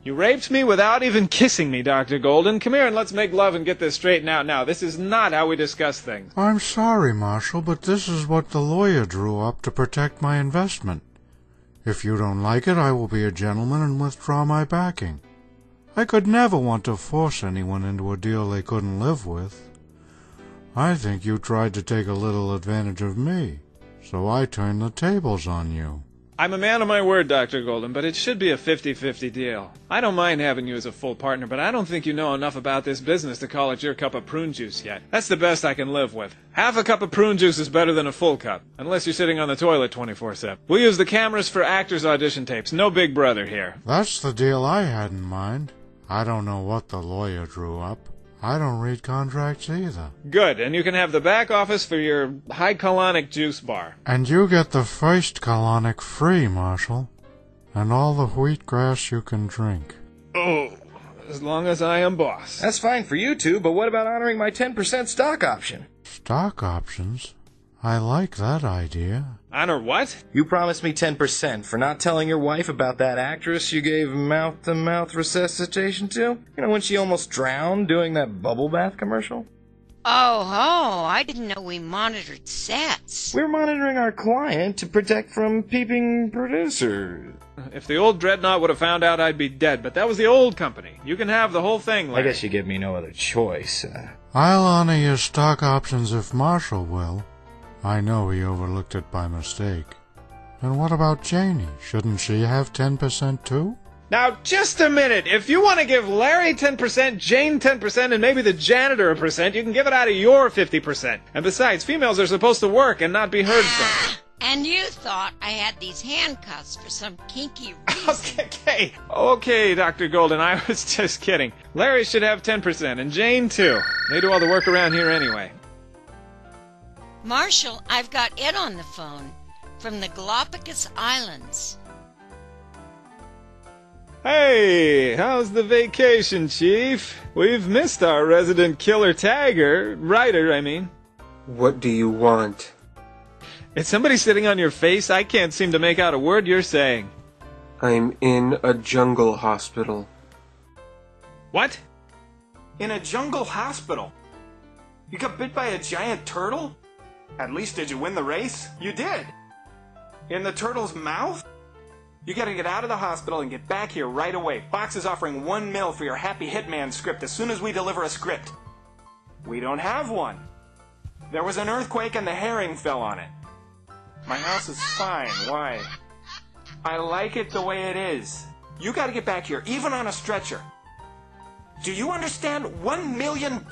You raped me without even kissing me, Dr. Golden. Come here and let's make love and get this straightened out now. This is not how we discuss things. I'm sorry, Marshal, but this is what the lawyer drew up to protect my investment. If you don't like it, I will be a gentleman and withdraw my backing. I could never want to force anyone into a deal they couldn't live with. I think you tried to take a little advantage of me, so I turned the tables on you. I'm a man of my word, Dr. Golden, but it should be a 50-50 deal. I don't mind having you as a full partner, but I don't think you know enough about this business to call it your cup of prune juice yet. That's the best I can live with. Half a cup of prune juice is better than a full cup, unless you're sitting on the toilet 24/7. We'll use the cameras for actors' audition tapes. No big brother here. That's the deal I had in mind. I don't know what the lawyer drew up. I don't read contracts either. Good, and you can have the back office for your high colonic juice bar. And you get the first colonic free, Marshal. And all the wheatgrass you can drink. Oh, as long as I am boss. That's fine for you two, but what about honoring my 10% stock option? Stock options? I like that idea. Honor what? You promised me 10% for not telling your wife about that actress you gave mouth-to-mouth resuscitation to? You know, when she almost drowned doing that bubble bath commercial? Oh, I didn't know we monitored sets. We're monitoring our client to protect from peeping producers. If the old Dreadnought would have found out, I'd be dead, but that was the old company. You can have the whole thing, Larry. I guess you give me no other choice. I'll honor your stock options if Marshall will. I know he overlooked it by mistake. And what about Janie? Shouldn't she have 10% too? Now, just a minute. If you want to give Larry 10%, Jane 10%, and maybe the janitor a percent, you can give it out of your 50%. And besides, females are supposed to work and not be heard from. And you thought I had these handcuffs for some kinky reason. Okay, Dr. Golden, I was just kidding. Larry should have 10%, and Jane too. They do all the work around here anyway. Marshal, I've got Ed on the phone from the Galapagos Islands. Hey, how's the vacation, Chief? We've missed our resident killer writer, I mean. What do you want? Is somebody sitting on your face? I can't seem to make out a word you're saying. I'm in a jungle hospital. What? In a jungle hospital? You got bit by a giant turtle? At least did you win the race? You did! In the turtle's mouth? You gotta get out of the hospital and get back here right away. Fox is offering $1 million for your Happy Hitman script as soon as we deliver a script. We don't have one. There was an earthquake and the herring fell on it. My house is fine. Why? I like it the way it is. You gotta get back here, even on a stretcher. Do you understand? $1 million,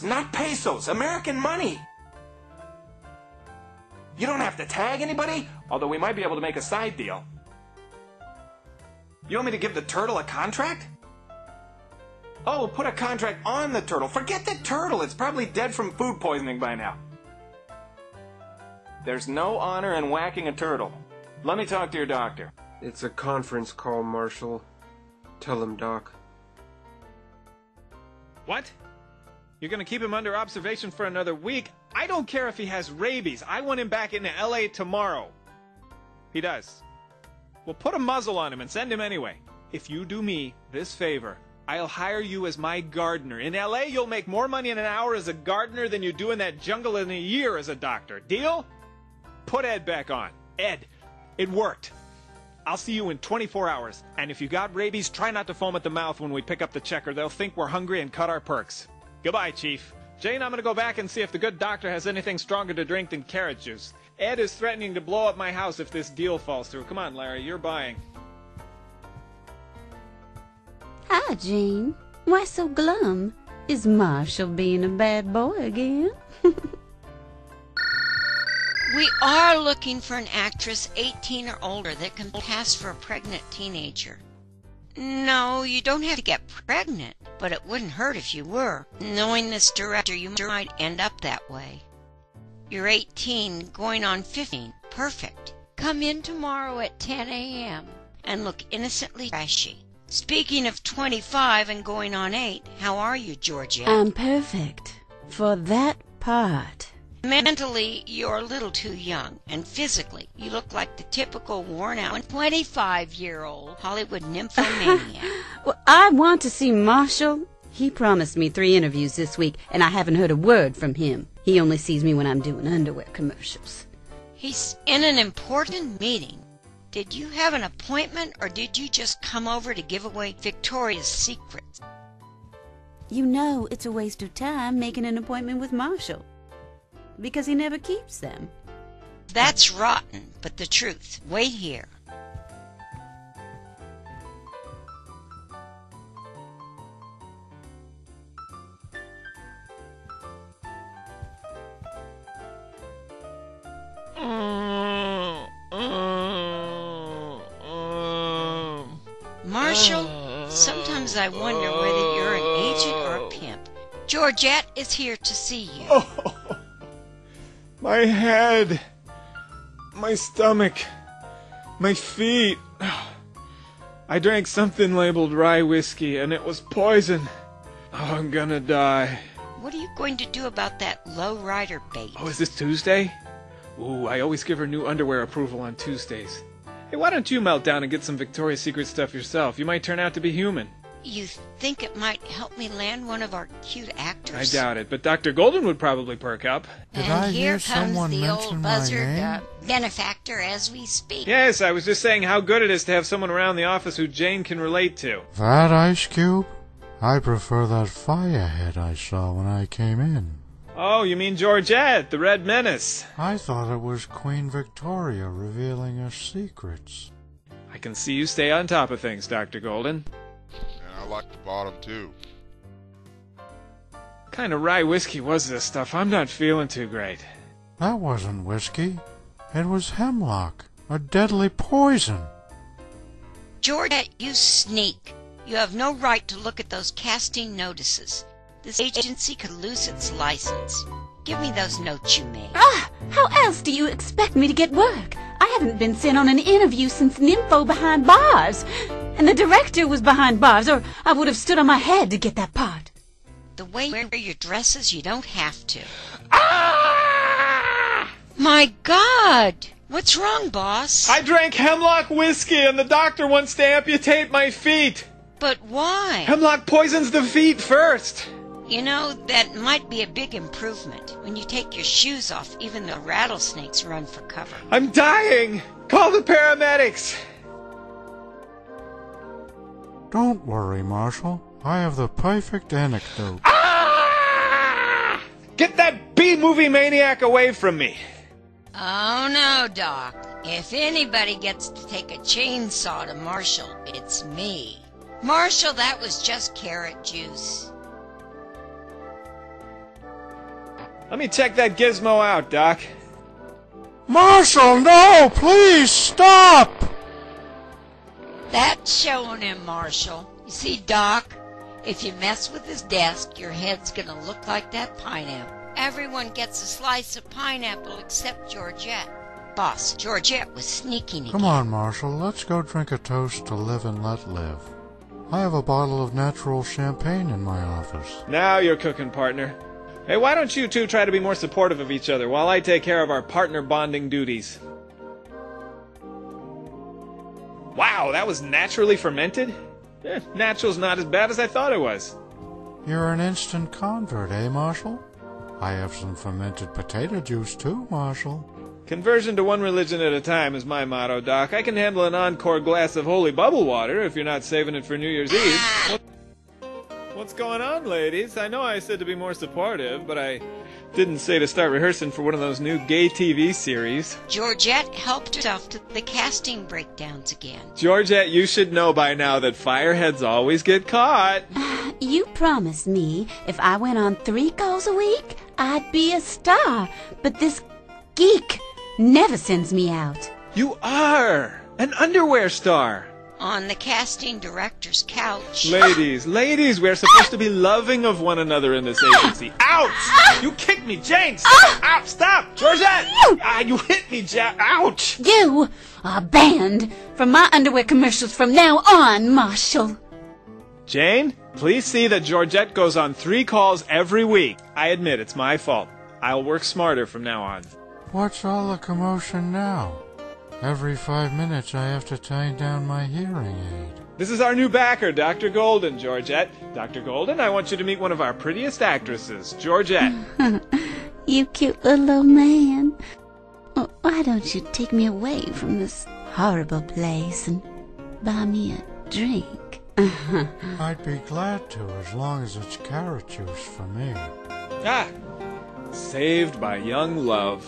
not pesos, American money. You don't have to tag anybody, although we might be able to make a side deal. You want me to give the turtle a contract? Oh, put a contract on the turtle. Forget the turtle. It's probably dead from food poisoning by now. There's no honor in whacking a turtle. Let me talk to your doctor. It's a conference call, Marshal. Tell him, Doc. What? You're gonna keep him under observation for another week? I don't care if he has rabies. I want him back into L.A. tomorrow. He does. Well, put a muzzle on him and send him anyway. If you do me this favor, I'll hire you as my gardener. In L.A., you'll make more money in an hour as a gardener than you do in that jungle in a year as a doctor. Deal? Put Ed back on. Ed, it worked. I'll see you in 24 hours. And if you got rabies, try not to foam at the mouth when we pick up the check, or they'll think we're hungry and cut our perks. Goodbye, Chief. Jane, I'm going to go back and see if the good doctor has anything stronger to drink than carrot juice. Ed is threatening to blow up my house if this deal falls through. Come on, Larry, you're buying. Hi, Jane. Why so glum? Is Marshall being a bad boy again? We are looking for an actress 18 or older that can pass for a pregnant teenager. No, you don't have to get pregnant, but it wouldn't hurt if you were. Knowing this director, you might end up that way. You're 18, going on 15. Perfect. Come in tomorrow at 10 a.m. and look innocently trashy. Speaking of 25 and going on 8, how are you, Georgia? I'm perfect for that part. Mentally, you're a little too young, and physically, you look like the typical worn-out 25-year-old Hollywood nymphomaniac. Well, I want to see Marshall. He promised me 3 interviews this week, and I haven't heard a word from him. He only sees me when I'm doing underwear commercials. He's in an important meeting. Did you have an appointment, or did you just come over to give away Victoria's secrets? You know it's a waste of time making an appointment with Marshall, because he never keeps them. That's rotten, but the truth. Wait here. Marshall, sometimes I wonder whether you're an agent or a pimp. Georgette is here to see you. Oh, my head, my stomach, my feet. I drank something labeled rye whiskey, and it was poison. Oh, I'm gonna die. What are you going to do about that low-rider bait? Oh, is this Tuesday? Ooh, I always give her new underwear approval on Tuesdays. Hey, why don't you melt down and get some Victoria's Secret stuff yourself? You might turn out to be human. You think it might help me land one of our cute actors? I doubt it, but Dr. Golden would probably perk up. Did And I here hear someone comes the mention old my buzzard name? benefactor as we speak. Yes, I was just saying how good it is to have someone around the office who Jane can relate to. That Ice Cube? I prefer that firehead I saw when I came in. Oh, you mean Georgette, the Red Menace. I thought it was Queen Victoria revealing her secrets. I can see you stay on top of things, Dr. Golden. And I like the bottom, too. What kind of rye whiskey was this stuff? I'm not feeling too great. That wasn't whiskey. It was hemlock, a deadly poison. Georgette, you sneak. You have no right to look at those casting notices. This agency could lose its license. Give me those notes you made. How else do you expect me to get work? I haven't been sent on an interview since Nympho Behind Bars. And the director was behind bars, or I would have stood on my head to get that part. The way you wear your dresses, you don't have to. Ah! My God! What's wrong, boss? I drank hemlock whiskey and the doctor wants to amputate my feet. But why? Hemlock poisons the feet first. You know, that might be a big improvement. When you take your shoes off, even the rattlesnakes run for cover. I'm dying. Call the paramedics. Don't worry, Marshall. I have the perfect anecdote. Ah! Get that B-movie maniac away from me. Oh no, Doc. If anybody gets to take a chainsaw to Marshall, it's me. Marshall, that was just carrot juice. Let me check that gizmo out, Doc. Marshall, no! Please stop! That's showing him, Marshall. You see, Doc, if you mess with his desk, your head's gonna look like that pineapple. Everyone gets a slice of pineapple except Georgette. Boss, Georgette was sneaking again. Come on, Marshall. Let's go drink a toast to live and let live. I have a bottle of natural champagne in my office. Now you're cooking, partner. Hey, why don't you two try to be more supportive of each other while I take care of our partner bonding duties? Wow, that was naturally fermented? Natural's not as bad as I thought it was. You're an instant convert, eh, Marshall? I have some fermented potato juice, too, Marshall. Conversion to one religion at a time is my motto, Doc. I can handle an encore glass of holy bubble water if you're not saving it for New Year's Eve. What's going on, ladies? I know I said to be more supportive, but I didn't say to start rehearsing for one of those new gay TV series. Georgette helped herself to the casting breakdowns again. Georgette, you should know by now that fireheads always get caught. You promised me if I went on 3 calls a week, I'd be a star. But this geek never sends me out. You are an underwear star. On the casting director's couch. Ladies, we're supposed to be loving of one another in this agency. Ouch! You kicked me, Jane! Stop! Stop! Georgette! You hit me, ouch! You are banned from my underwear commercials from now on, Marshall. Jane, please see that Georgette goes on 3 calls every week. I admit it's my fault. I'll work smarter from now on. What's all the commotion now? Every 5 minutes I have to tighten down my hearing aid. This is our new backer, Dr. Golden, Georgette. Dr. Golden, I want you to meet one of our prettiest actresses, Georgette. You cute little old man. Well, why don't you take me away from this horrible place and buy me a drink? I'd be glad to, as long as it's carrot juice for me. Ah, saved by young love.